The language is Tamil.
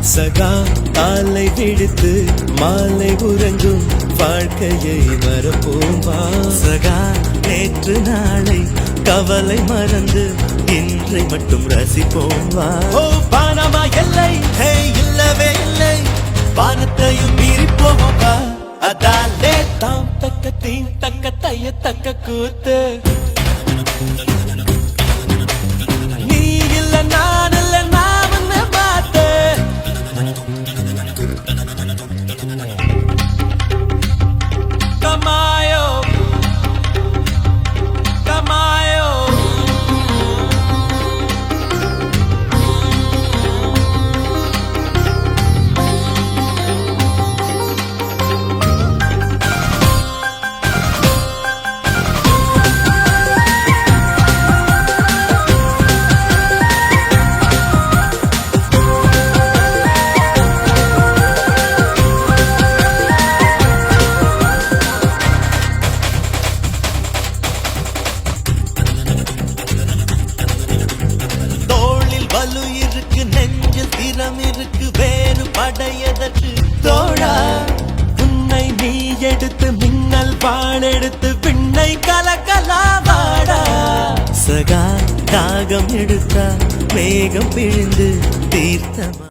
சகா காலை விடுத்து மாலை உறங்கும் வாழ்க்கையை மறப்போமா சகா நேற்று நாளை கவலை மறந்து இன்றை மட்டும் ரசிப்போம் வா ஓ பானமா எல்லை ஹே இல்லவே இல்லை வானத்தையும் மீறி போவோம் வா அதாலே தாம் தக்க தீம் தக்க தைய தக்க கூத்து நீ இல்ல நான் இல்ல நான் உன்னை பார்த்து கமாயோ கமாயோ வலு இருக்கு நெஞ்சில் திறம் இருக்கு வேறு படையதற்கு தோழா உன்னை நீ எடுத்து மின்னல் பாடெடுத்து விண்ணை கலக்கலாவாடா சகா தாகம் எடுத்தா மேகம் பிழிந்து தீர்த்தமா